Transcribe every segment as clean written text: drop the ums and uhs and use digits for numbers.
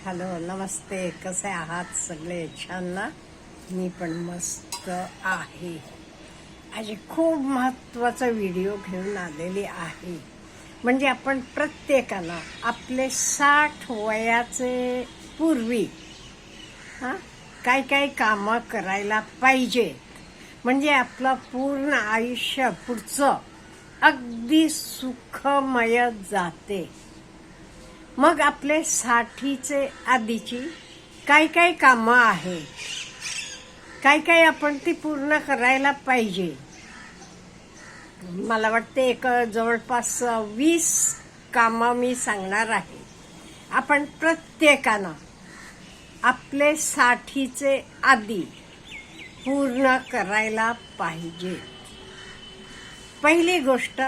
Hello, नमस्ते. कसे आहात सगळे? छान ना? मी पण मस्त आहे. आज एक खूप महत्त्वाचा व्हिडिओ घेऊन आलेली आहे. म्हणजे आपण प्रत्येकाला आपले 60 वयाचे पूर्वी काय काय कामं करायला पाहिजे, म्हणजे आपलं पूर्ण आयुष्य पुढचं अगदी सुखमय जाते. मग आपले 60चे आधीची काय काय कामं आहेत, काय काय आपण ती पूर्ण करायला पाहिजे. मला वाटते जवळपास 20 कामं मी सांगणार आहे. आपण प्रत्येकानं आपले 60चे आधी पूर्ण करायला पाहिजे. पहिली गोष्ट,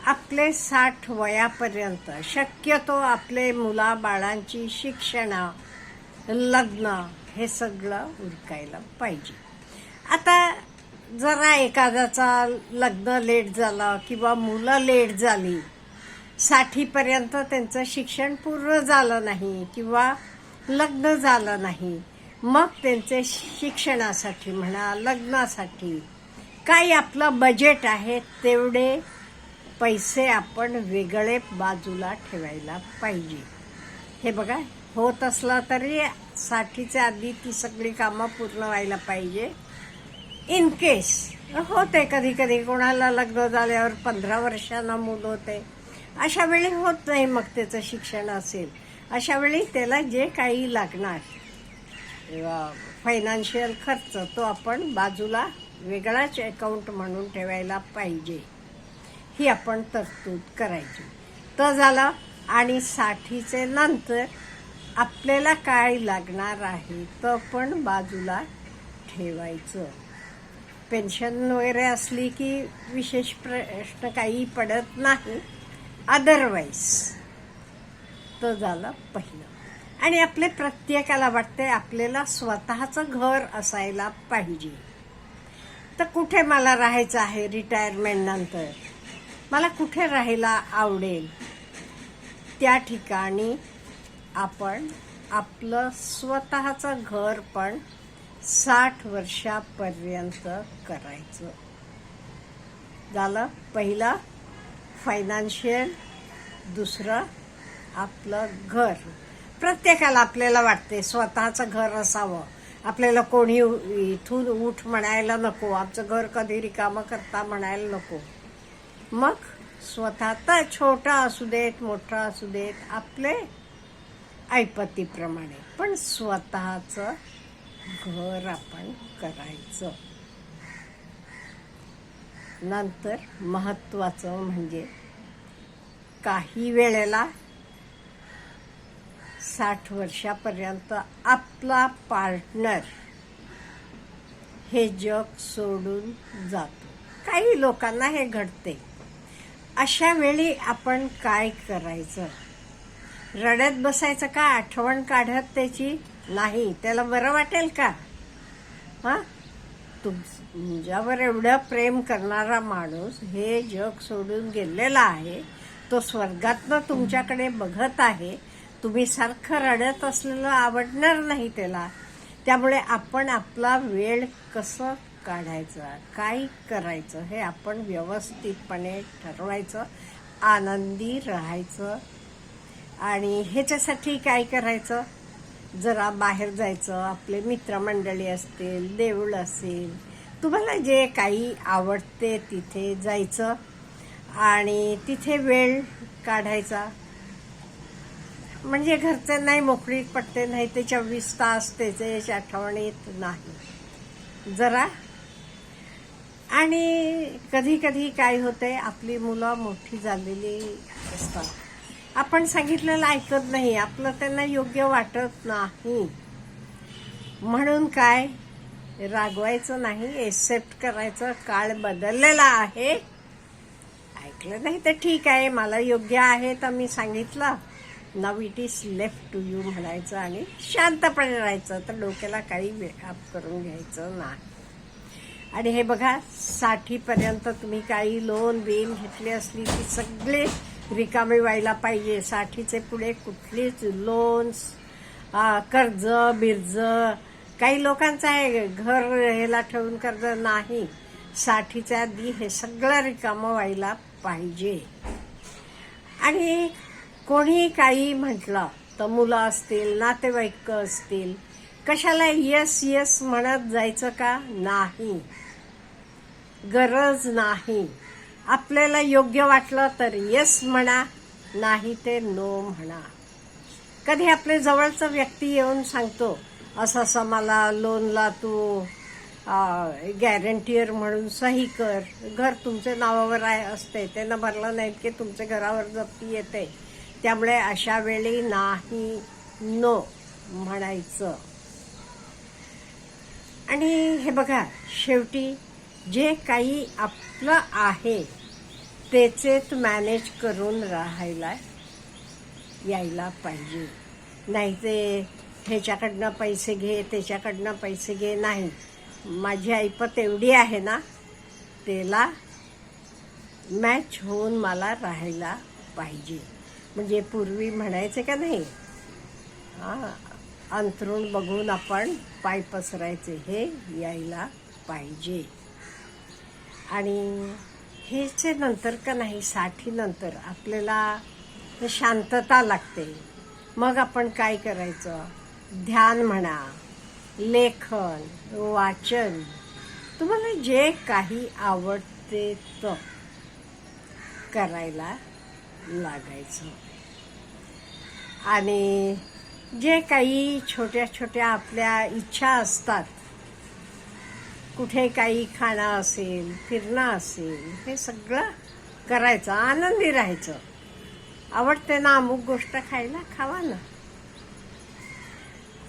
आपले 60 वयापर्यंत शक्यतो आपले मुलाबाळांची शिक्षण, लग्न हे सगळं उरकायला पाहिजे. आता जरा एखाद्याचा लग्न लेट झालं किंवा मुलं लेट झाली, 60पर्यंत त्यांचं शिक्षण पूर्ण झालं नाही किंवा लग्न झालं नाही, मग त्यांचे शिक्षणासाठी म्हणा, लग्नासाठी काय आपलं बजेट आहे तेवढे पैसे आपण वेगळे बाजूला ठेवायला पाहिजे. हे बघा, होत असलं तरी 60च्या आधी ती सगळी कामं पूर्ण व्हायला पाहिजे. इन केस होते कधी कधी कोणाला लग्न झाल्यावर 15 वर्षांना मुलं होते, अशा वेळी होत नाही. मग त्याचं शिक्षण असेल, अशा वेळी त्याला जे काही लागणार फायनान्शियल खर्च तो आपण बाजूला वेगळाच अकाउंट म्हणून ठेवायला पाहिजे. ही आपण तरतूद करायची. तर झालं. आणि 60चे नंतर आपल्याला काय लागणार आहे तर पण बाजूला ठेवायचं. पेन्शन वगैरे असली की विशेष प्रश्न काही पडत नाही. अदरवाईज तर झालं पहिलं. आणि आपले प्रत्येकाला वाटते आपल्याला स्वतःचं घर असायला पाहिजे. तर कुठे मला राहायचं आहे रिटायरमेंट नंतर, मला कुठे राहायला आवडेल, त्या ठिकाणी आपण आपलं स्वतःचं घर पण 60 वर्षापर्यंत करायचं. झालं पहिलं फायनान्शियल. दुसरं आपलं घर. प्रत्येकाला आपल्याला वाटते स्वतःचं घर असावं. आपल्याला कोणी इथून उठ म्हणायला नको, आमचं घर कधी रिकामं करता म्हणायला नको. मग स्वतः तर छोटा असू देत मोठा असू देत, आपले ऐपतीप्रमाणे पण स्वतःचं घर आपण करायचं. नंतर महत्त्वाचं म्हणजे काही वेळेला 60 वर्षापर्यंत आपला पार्टनर हे जग सोडून जातो. काही लोकांना हे घडते. अशा वेळी आपण काय करायचं? रडत बसायचं का? आठवण काढत त्याची? नाही. त्याला बरं वाटेल का? तुमच्यावर एवढं प्रेम करणारा माणूस हे जग सोडून गेलेला आहे, तो स्वर्गातनं तुमच्याकडे बघत आहे. तुम्ही सारखं रडत असलेलं आवडणार नाही त्याला. त्यामुळे आपण आपला वेळ कसं काढायचा, काय करायचं हे आपण व्यवस्थितपणे ठरवायचं. आनंदी राहायचं. आणि ह्याच्यासाठी काय करायचं? जरा बाहेर जायचं. आपले मित्रमंडळी असतील, देऊळ असेल, तुम्हाला जे काही आवडते तिथे जायचं आणि तिथे वेळ काढायचा. म्हणजे घरचे नाही मोकळीक पडते, नाही ते 24 तास त्याचे आठवणीत नाही जरा. आणि कधी कधी काय होते, आपली मुलं मोठी झालेली असतात, आपण सांगितलेलं ऐकत नाही, आपलं त्यांना योग्य वाटत नाही. म्हणून काय, रागवायचं नाही, एक्सेप्ट करायचं. काळ बदललेला आहे. ऐकलं नाही तर ठीक आहे, मला योग्य आहे तर मी सांगितलं. नाव it is left to you म्हणायचं आणि शांतपणे राहायचं. तर डोक्याला काही वेळाप करून घ्यायचं नाही. आणि हे बघा, 60पर्यंत तुम्ही काही लोन बिन घेतली असली ती सगळे रिकामे व्हायला पाहिजे. 60चे पुढे कुठलीच लोन्स कर्ज बिर्ज काही लोकांचं आहे घर ह्याला ठेवून कर्ज नाही. साठीच्या आधी हे सगळं रिकामं व्हायला पाहिजे. आणि कोणी काही म्हटलं तर मुलं असतील, नातेवाईक असतील, कशाला यस यस म्हणत जायचं का? नाही, गरज नाही. आपल्याला योग्य वाटलं तर येस म्हणा, नाही ते नो म्हणा. कधी आपल्या जवळचा व्यक्ती येऊन सांगतो असं असं मला लोनला तू गॅरंटीयर म्हणून सही कर, घर तुमच्या नावावर असते, त्यानं भरलं नाही की तुमच्या घरावर जप्ती येते, त्यामुळे अशा वेळी नाही, नो म्हणायचं. आणि हे बघा, शेवटी जे काही आपलं आहे त्याचेच मॅनेज करून राहायला यायला पाहिजे. नाही ते ह्याच्याकडनं पैसे घे, त्याच्याकडनं पैसे घे, नाही. माझी ऐपत एवढी आहे ना, त्याला मॅच होऊन मला राहायला पाहिजे. म्हणजे पूर्वी म्हणायचे का नाही, अंथरूण बघून आपण पाय पसरायचे, हे यायला पाहिजे. आणि ह्याचे नंतर का नाही, साठीनंतर आपल्याला शांतता लागते. मग आपण काय करायचं? ध्यान म्हणा, लेखन, वाचन, तुम्हाला जे काही आवडते ते करायला लागायचं. आणि जे काही छोट्या छोट्या आपल्या इच्छा असतात, कुठे काही खाणं असेल, फिरणं असेल, हे सगळं करायचं, आनंदी राहायचं. आवडते ना अमुक गोष्ट खायला, खावा ना.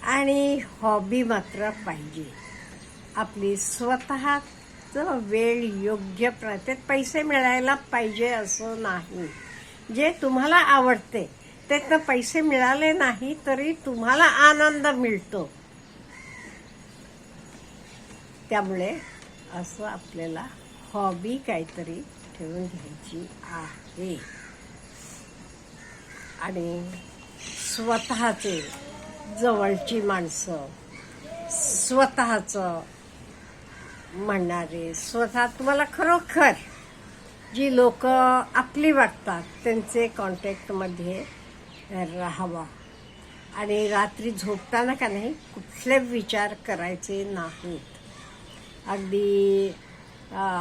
आणि हॉबी मात्र पाहिजे आपली स्वतःचं वेळ योग्य त्यात पैसे मिळायला पाहिजे असं नाही. जे तुम्हाला आवडते त्यातनं पैसे मिळाले नाही तरी तुम्हाला आनंद मिळतो. त्यामुळे असं आपल्याला हॉबी काहीतरी ठेवून घ्यायची आहे. आणि स्वतःचे जवळची माणसं, स्वतःचं म्हणणारे, स्वतः तुम्हाला खरोखर जी लोक आपली वाटतात त्यांचे कॉन्टॅक्टमध्ये राहावा. आणि रात्री झोपताना का नाही कुठले विचार करायचे नाहीत. अगदी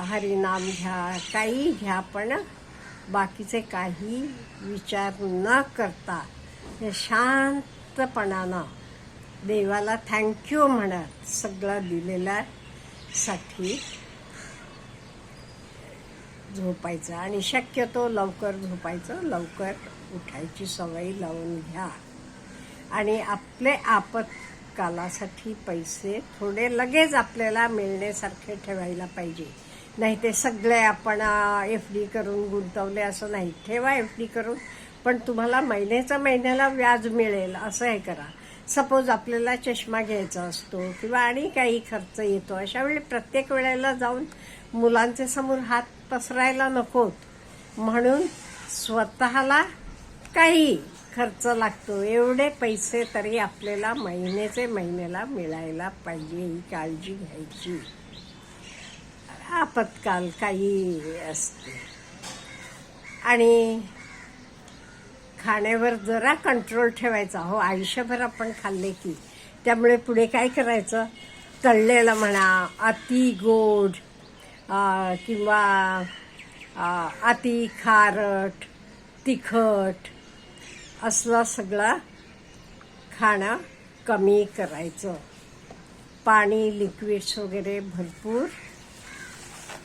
हरिनाम घ्या, काही घ्या, पण बाकीचे काही विचार न करता शांतपणानं देवाला थँक्यू म्हणत सगळं दिलेल्यासाठी झोपायचं. आणि शक्यतो लवकर झोपायचं, लवकर उठायची सवय लावून घ्या. आणि आपले आपत्कालासाठी पैसे थोडे लगेच आपल्याला मिळण्यासारखे ठेवायला पाहिजे. नाही ते सगळे आपण FD करून गुंतवले असं नाही. ठेवा FD करून, पण तुम्हाला महिन्याला व्याज मिळेल असं हे करा. सपोज आपल्याला चष्मा घ्यायचा असतो किंवा आणि काही खर्च येतो, अशा वेळी प्रत्येक वेळेला जाऊन मुलांच्या समोर हात पसरायला नकोत. म्हणून स्वतःला काही खर्च लागतो एवढे पैसे तरी आपल्याला महिन्याला मिळायला पाहिजे, ही काळजी घ्यायची. आपत्काल काही असते. आणि खाण्यावर जरा कंट्रोल ठेवायचा. हो, आयुष्यभर आपण खाल्ले की, त्यामुळे पुढे काय करायचं, तळलेलं म्हणा, अति गोड किंवा अति खारट, तिखट असलं सगळं खाणं कमी करायचं. पाणी, लिक्विड्स वगैरे भरपूर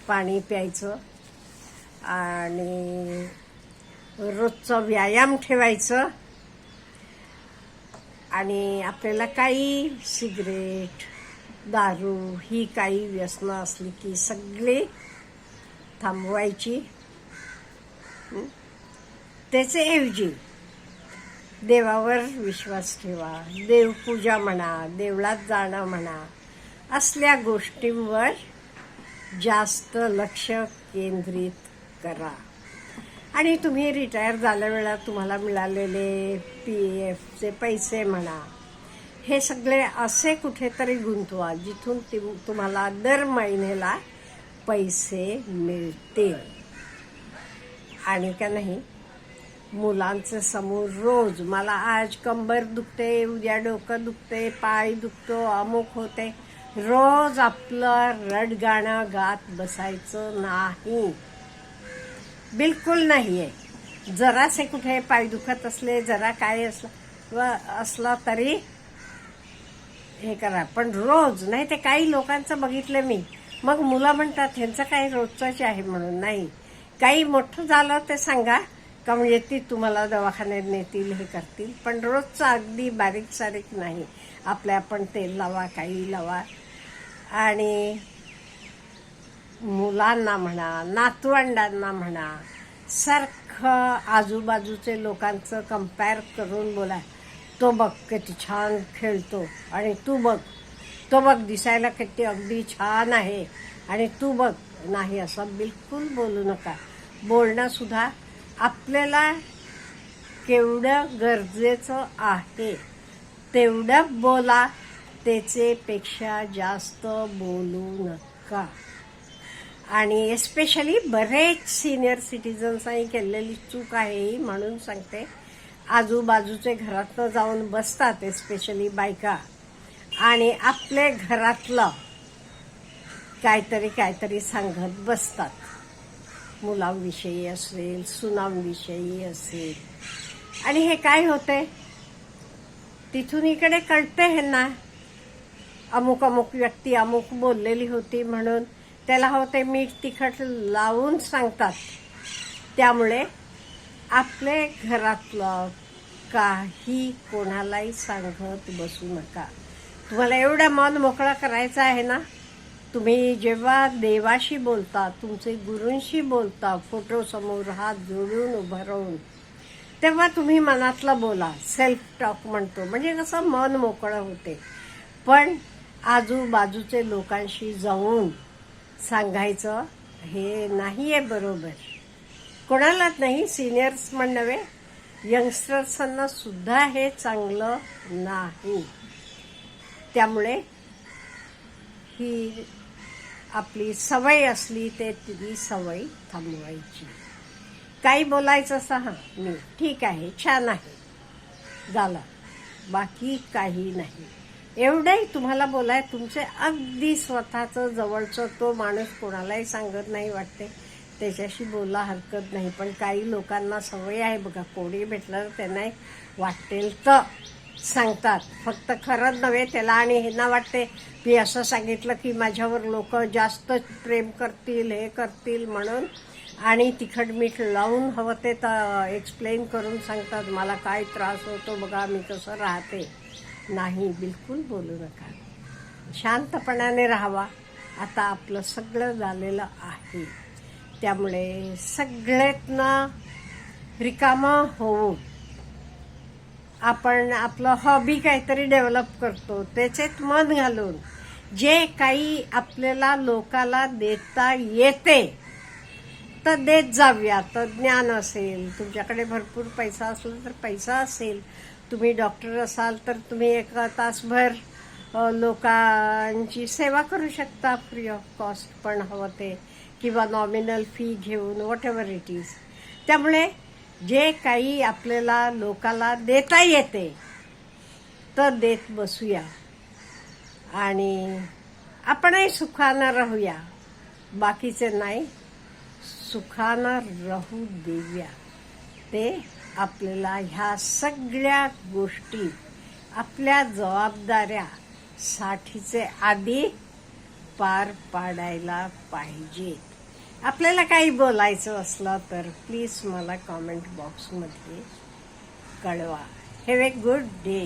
पाणी प्यायचं. आणि रोजचा व्यायाम ठेवायचं. आणि आपल्याला काही सिगरेट, दारू ही काही व्यसनं असली की सगळी थांबवायची. त्याच्याऐवजी देवावर विश्वास ठेवा, देवपूजा म्हणा, देवळात जाणं म्हणा, असल्या गोष्टींवर जास्त लक्ष केंद्रित करा. आणि तुम्ही रिटायर झाल्या वेळा तुम्हाला मिळालेले PFचे पैसे म्हणा, हे सगळे असे कुठेतरी गुंतवा जिथून तुम्हाला दर महिन्याला पैसे मिळतील. आणि का नाही, मुलांचे समोर रोज मला आज कंबर दुखते, उद्या डोकं दुखते, पाय दुखतो, अमुक होते, रोज आपलं रडगाणं गात बसायचं नाही, बिलकुल नाहीये. जरासे कुठे पाय दुखत असले, जरा काय असलं तरी हे करा, पण रोज नाही. ते काही लोकांचं बघितलं मी, मग मुलं म्हणतात ह्यांचं काही रोजचंच आहे म्हणून. नाही, काही मोठं झालं ते सांगा का म्हणजे ती तुम्हाला दवाखान्यात नेतील, हे करतील, पण रोजचं अगदी बारीक सारीक नाही. आपण तेल लावा, काही लावा. आणि मुलांना म्हणा, नातवंडांना म्हणा, सारखं आजूबाजूचे लोकांचं कंपेअर करून बोला. तो बघ किती छान खेळतो, आणि तू बघ, तो बघ दिसायला किती अगदी छान आहे, आणि तू बघ. नाही, असं बिलकुल बोलू नका. बोलणं सुद्धा आपल्याला केवढं गरजेचं आहे तेवढं बोला, त्याचेपेक्षा जास्त बोलू नका. आणि एस्पेशली बरेच सिनियर सिटीजन्सनी केलेली चूक आहे ही, म्हणून सांगते. आजूबाजूचे घरातनं जाऊन बसतात, एस्पेशली बायका, आणि आपले घरातलं काहीतरी सांगत बसतात. मुलांविषयी असेल, सुनांविषयी असेल. आणि हे काय होते, तिथून इकडे कळते ह्यांना अमुक अमुक व्यक्ती अमुक बोललेली होती म्हणून त्याला होते मीठ तिखट लावून सांगतात. त्यामुळे आपले घरातलं काही कोणालाही सांगत बसू नका. तुम्हाला एवढं मन मोकळं करायचं आहे ना, तुम्ही जेव्हा देवाशी बोलता, तुमचे गुरूंशी बोलता, फोटो समोर हात जोडून उभं राहून, तेव्हा तुम्ही मनातलं बोला. सेल्फ टॉक म्हणतो, म्हणजे कसं मन मोकळं होते. पण आजूबाजूचे लोकांशी जाऊन सांगायचं हे नाहीये बरोबर. कोणालाच नाही, सिनियर्स पण नव्हे, यंगस्टर्सांना सुद्धा हे चांगलं नाही. त्यामुळे ही आपली सवय असली ते ती सवय थांबवायची. काही बोलायचं असं, हां मी ठीक आहे, छान आहे, झालं, बाकी काही नाही. एवढंही तुम्हाला बोलाय. तुमचे अगदी स्वतःचं जवळचं तो माणूस कोणालाही सांगत नाही वाटते, त्याच्याशी बोला, हरकत नाही. पण काही लोकांना सवय आहे बघा, कोणी भेटलं तर त्यांना वाटेल तर सांगतात. फक्त खरंच नव्हे त्याला, आणि ह्यांना वाटते मी असं सांगितलं की माझ्यावर लोक जास्त प्रेम करतील, हे करतील म्हणून, आणि तिखट मीठ लावून हवं ते एक्सप्लेन करून सांगतात मला काय त्रास होतो बघा, मी कसं राहते. नाही, बिलकुल बोलू नका, शांतपणाने राहावा. आता आपलं सगळं झालेलं आहे, त्यामुळे सगळ्यातनं रिकामं होऊन आपण आपलं हॉबी काहीतरी डेव्हलप करतो, त्याच्यात मन घालून जे काही आपल्याला लोकाला देता येते तर देत जाऊया. तर ज्ञान असेल, तुमच्याकडे भरपूर पैसा असला तर पैसा असेल, तुम्ही डॉक्टर असाल तर तुम्ही 1 तासभर लोकांची सेवा करू शकता फ्री ऑफ कॉस्ट पण हवं ते, किंवा नॉमिनल फी घेऊन, व्हॉट एव्हर इट इज. त्यामुळे जे काही आपल्याला लोकाला देता येते तर देत बसूया, आणि आपणही सुखानं राहूया. बाकीचे नाही, सुखानं राहू देऊया. ते आपल्याला ह्या सगळ्या गोष्टी, आपल्या जबाबदाऱ्या साठीचे आधी पार पाडायला पाहिजेत. आपल्याला काही बोलायचं असलं तर प्लीज मला कॉमेंट बॉक्समध्ये कळवा. Have a good day.